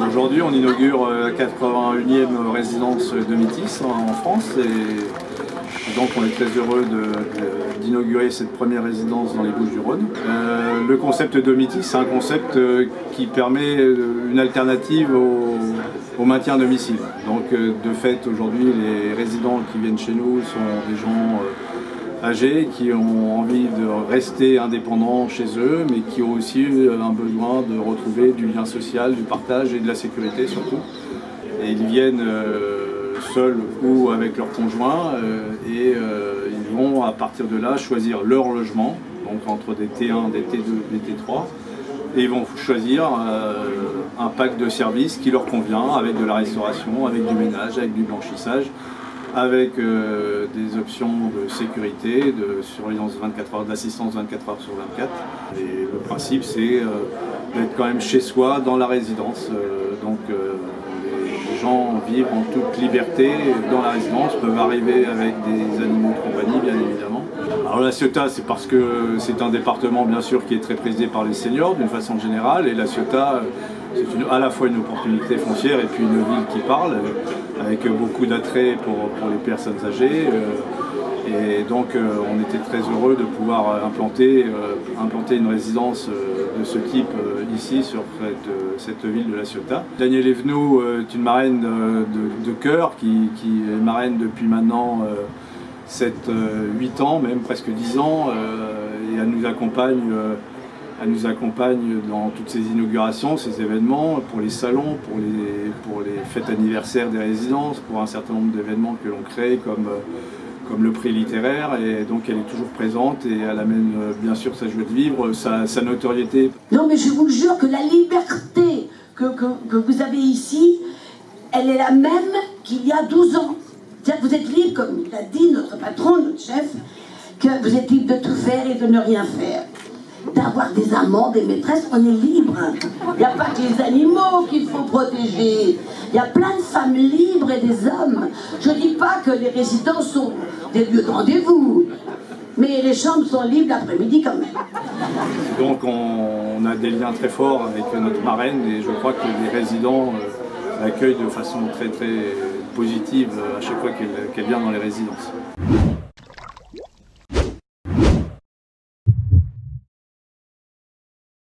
Aujourd'hui, on inaugure la 81e résidence Domitis en France et donc on est très heureux d'inaugurer cette première résidence dans les Bouches-du-Rhône. Le concept Domitis, c'est un concept qui permet une alternative au maintien à domicile. Donc de fait, aujourd'hui, les résidents qui viennent chez nous sont des gens âgés qui ont envie de rester indépendants chez eux, mais qui ont aussi un besoin de retrouver du lien social, du partage et de la sécurité surtout. Et ils viennent seuls ou avec leur conjoint et ils vont à partir de là choisir leur logement, donc entre des T1, des T2, des T3, et ils vont choisir un pack de services qui leur convient, avec de la restauration, avec du ménage, avec du blanchissage, avec des options de sécurité, de surveillance 24 heures, d'assistance 24 heures sur 24. Et le principe, c'est d'être quand même chez soi, dans la résidence. Donc les gens vivent en toute liberté dans la résidence, peuvent arriver avec des animaux de compagnie, bien évidemment. Alors la Ciotat, c'est parce que c'est un département, bien sûr, qui est très prisé par les seniors, d'une façon générale, et la Ciotat, c'est à la fois une opportunité foncière et puis une ville qui parle, avec beaucoup d'attrait pour les personnes âgées. Et donc on était très heureux de pouvoir implanter une résidence de ce type ici sur cette ville de la Ciotat. Danielle Evenou est une marraine de cœur qui est marraine depuis maintenant 8 ans, même presque 10 ans, et elle nous accompagne dans toutes ces inaugurations, ces événements, pour les salons, pour les fêtes anniversaires des résidences, pour un certain nombre d'événements que l'on crée comme le prix littéraire, et donc elle est toujours présente et elle amène bien sûr sa joie de vivre, sa notoriété. Non mais je vous jure que la liberté que vous avez ici, elle est la même qu'il y a 12 ans. C'est-à-dire que vous êtes libre, comme l'a dit notre patron, notre chef, que vous êtes libre de tout faire et de ne rien faire. D'avoir des amants, des maîtresses, on est libre. Il n'y a pas que les animaux qu'il faut protéger. Il y a plein de femmes libres et des hommes. Je ne dis pas que les résidences sont des lieux de rendez-vous, mais les chambres sont libres l'après-midi quand même. Donc on a des liens très forts avec notre marraine et je crois que les résidents l'accueillent de façon très très positive à chaque fois qu'elle vient dans les résidences.